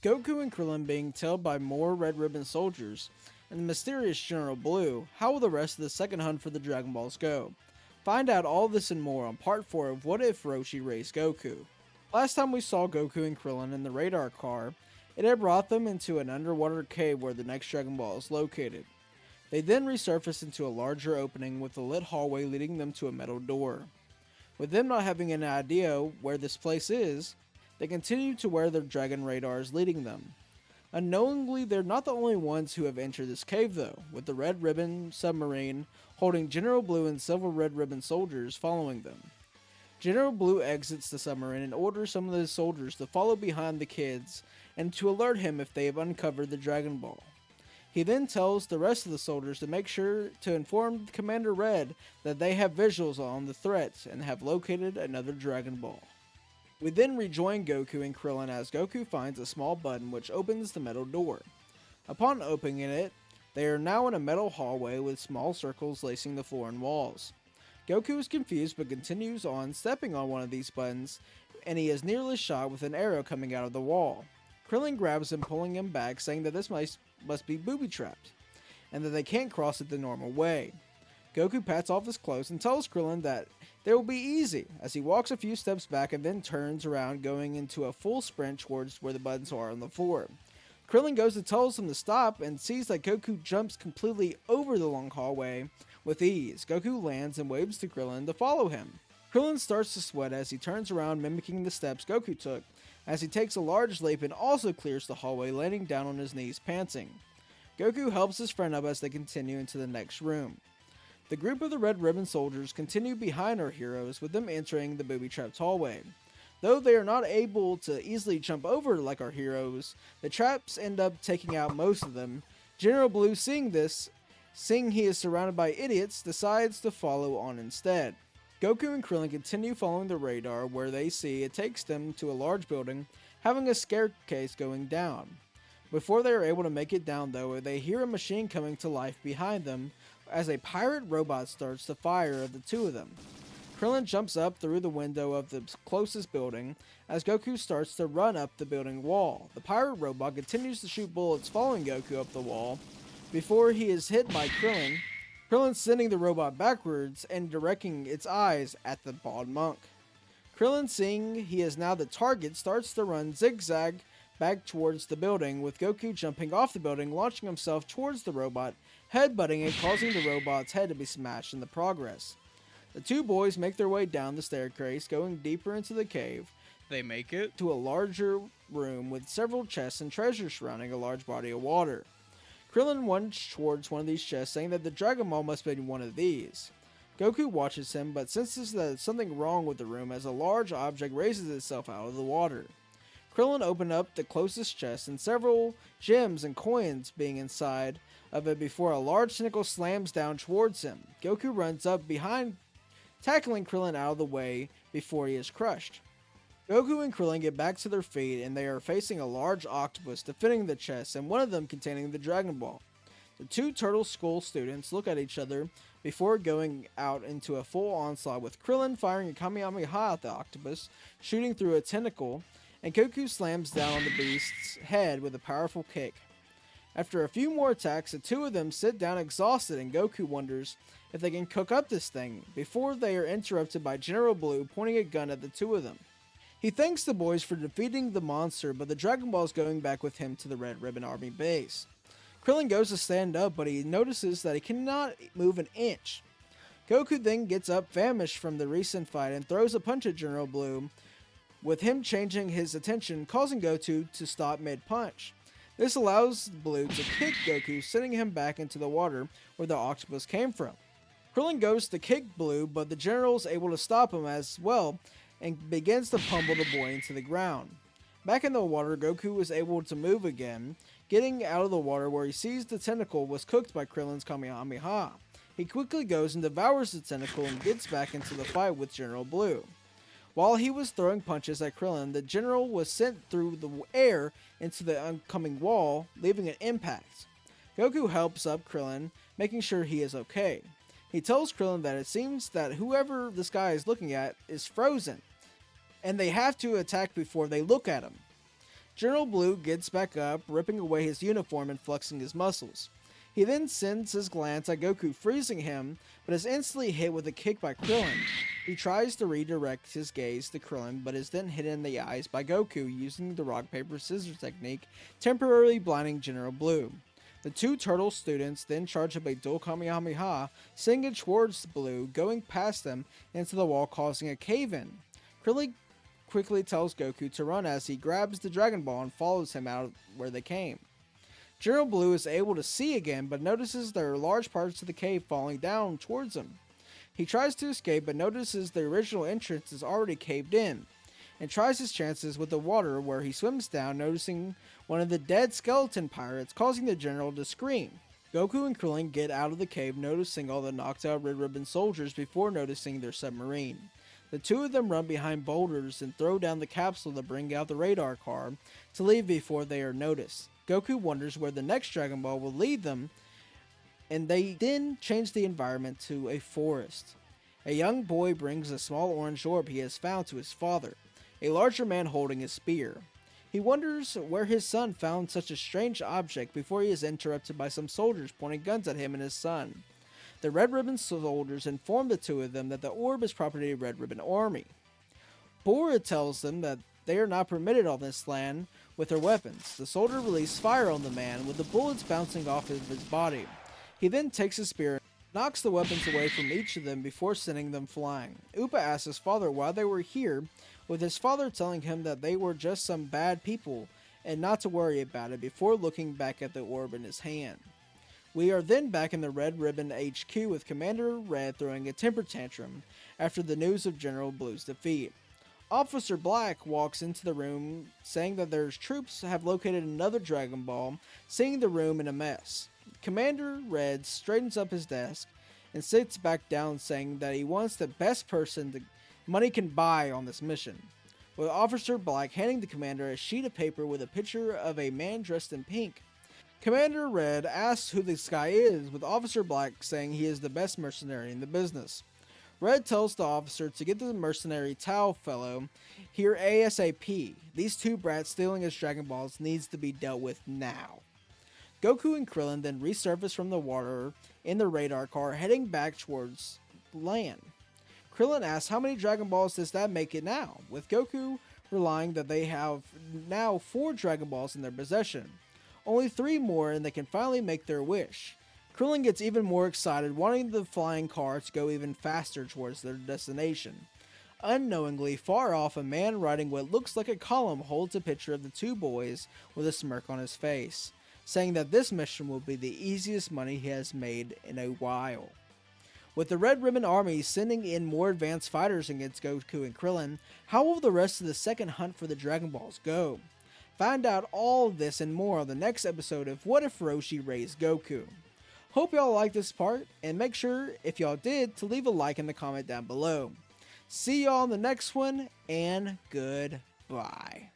Goku and Krillin being tailed by more Red Ribbon soldiers, and the mysterious General Blue, how will the rest of the second hunt for the Dragon Balls go? Find out all this and more on part 4 of What If Roshi Raised Goku. Last time we saw Goku and Krillin in the radar car, it had brought them into an underwater cave where the next Dragon Ball is located. They then resurfaced into a larger opening with a lit hallway leading them to a metal door. With them not having an idea where this place is, they continue to where their dragon radar is leading them. Unknowingly, they're not the only ones who have entered this cave though, with the Red Ribbon submarine holding General Blue and several Red Ribbon soldiers following them. General Blue exits the submarine and orders some of the soldiers to follow behind the kids and to alert him if they have uncovered the Dragon Ball. He then tells the rest of the soldiers to make sure to inform Commander Red that they have visuals on the threat and have located another Dragon Ball. We then rejoin Goku and Krillin as Goku finds a small button which opens the metal door. Upon opening it, they are now in a metal hallway with small circles lacing the floor and walls. Goku is confused but continues on stepping on one of these buttons, and he is nearly shot with an arrow coming out of the wall. Krillin grabs him, pulling him back, saying that this must be booby-trapped, and that they can't cross it the normal way. Goku pats off his clothes and tells Krillin that they will be easy, as he walks a few steps back and then turns around, going into a full sprint towards where the buttons are on the floor. Krillin goes to tell him to stop and sees that Goku jumps completely over the long hallway with ease. Goku lands and waves to Krillin to follow him. Krillin starts to sweat as he turns around, mimicking the steps Goku took, as he takes a large leap and also clears the hallway, landing down on his knees panting. Goku helps his friend up as they continue into the next room. The group of the Red Ribbon soldiers continue behind our heroes, with them entering the booby-trapped hallway. Though they are not able to easily jump over like our heroes, the traps end up taking out most of them. General Blue, seeing this, seeing he is surrounded by idiots, decides to follow on instead. Goku and Krillin continue following the radar, where they see it takes them to a large building, having a staircase going down. Before they are able to make it down though, they hear a machine coming to life behind them, as a pirate robot starts to fire at the two of them. Krillin jumps up through the window of the closest building as Goku starts to run up the building wall. The pirate robot continues to shoot bullets following Goku up the wall before he is hit by Krillin. Krillin sending the robot backwards and directing its eyes at the bald monk. Krillin, seeing he is now the target, starts to run zigzag back towards the building, with Goku jumping off the building, launching himself towards the robot, headbutting it, causing the robot's head to be smashed in the progress. The two boys make their way down the staircase, going deeper into the cave. They make it to a larger room with several chests and treasures surrounding a large body of water. Krillin runs towards one of these chests, saying that the Dragon Ball must be in one of these. Goku watches him, but senses that there's something wrong with the room as a large object raises itself out of the water. Krillin opened up the closest chest and several gems and coins being inside of it before a large tentacle slams down towards him. Goku runs up behind, tackling Krillin out of the way before he is crushed. Goku and Krillin get back to their feet and they are facing a large octopus defending the chest, and one of them containing the Dragon Ball. The two Turtle School students look at each other before going out into a full onslaught, with Krillin firing a Kamehameha at the octopus, shooting through a tentacle, and Goku slams down on the beast's head with a powerful kick. After a few more attacks, the two of them sit down exhausted, and Goku wonders if they can cook up this thing before they are interrupted by General Blue pointing a gun at the two of them. He thanks the boys for defeating the monster, but the Dragon Ball is going back with him to the Red Ribbon Army base. Krillin goes to stand up, but he notices that he cannot move an inch. Goku then gets up, famished from the recent fight, and throws a punch at General Blue, with him changing his attention, causing Goku to stop mid-punch. This allows Blue to kick Goku, sending him back into the water where the octopus came from. Krillin goes to kick Blue, but the general is able to stop him as well, and begins to pummel the boy into the ground. Back in the water, Goku is able to move again, getting out of the water where he sees the tentacle was cooked by Krillin's Kamehameha. He quickly goes and devours the tentacle and gets back into the fight with General Blue. While he was throwing punches at Krillin, the general was sent through the air into the oncoming wall, leaving an impact. Goku helps up Krillin, making sure he is okay. He tells Krillin that it seems that whoever this guy is looking at is frozen, and they have to attack before they look at him. General Blue gets back up, ripping away his uniform and flexing his muscles. He then sends his glance at Goku, freezing him, but is instantly hit with a kick by Krillin. He tries to redirect his gaze to Krillin, but is then hit in the eyes by Goku using the rock, paper, scissors technique, temporarily blinding General Blue. The two turtle students then charge up a dual Kamehameha, sending it towards Blue, going past them into the wall, causing a cave-in. Krillin quickly tells Goku to run as he grabs the Dragon Ball and follows him out where they came. General Blue is able to see again, but notices there are large parts of the cave falling down towards him. He tries to escape, but notices the original entrance is already caved in, and tries his chances with the water, where he swims down, noticing one of the dead skeleton pirates, causing the general to scream. Goku and Krillin get out of the cave, noticing all the knocked out Red Ribbon soldiers before noticing their submarine. The two of them run behind boulders and throw down the capsule to bring out the radar car to leave before they are noticed. Goku wonders where the next Dragon Ball will lead them, and they then change the environment to a forest. A young boy brings a small orange orb he has found to his father, a larger man holding a spear. He wonders where his son found such a strange object before he is interrupted by some soldiers pointing guns at him and his son. The Red Ribbon soldiers inform the two of them that the orb is property of the Red Ribbon Army. Bora tells them that they are not permitted on this land with their weapons. The soldier releases fire on the man, with the bullets bouncing off of his body. He then takes his spear and knocks the weapons away from each of them before sending them flying. Upa asks his father why they were here, with his father telling him that they were just some bad people and not to worry about it, before looking back at the orb in his hand. We are then back in the Red Ribbon HQ with Commander Red throwing a temper tantrum after the news of General Blue's defeat. Officer Black walks into the room saying that their troops have located another Dragon Ball, seeing the room in a mess. Commander Red straightens up his desk and sits back down, saying that he wants the best person that money can buy on this mission, with Officer Black handing the commander a sheet of paper with a picture of a man dressed in pink. Commander Red asks who this guy is, with Officer Black saying he is the best mercenary in the business. Red tells the officer to get the mercenary Tao fellow here ASAP. These two brats stealing his Dragon Balls needs to be dealt with now. Goku and Krillin then resurface from the water in the radar car, heading back towards land. Krillin asks how many Dragon Balls does that make it now, with Goku relying that they have now 4 Dragon Balls in their possession. Only 3 more and they can finally make their wish. Krillin gets even more excited, wanting the flying car to go even faster towards their destination. Unknowingly, far off, a man riding what looks like a column holds a picture of the two boys with a smirk on his face, saying that this mission will be the easiest money he has made in a while. With the Red Ribbon Army sending in more advanced fighters against Goku and Krillin, how will the rest of the second hunt for the Dragon Balls go? Find out all of this and more on the next episode of What If Roshi Raised Goku. Hope y'all liked this part, and make sure, if y'all did, to leave a like in the comment down below. See y'all in the next one, and goodbye.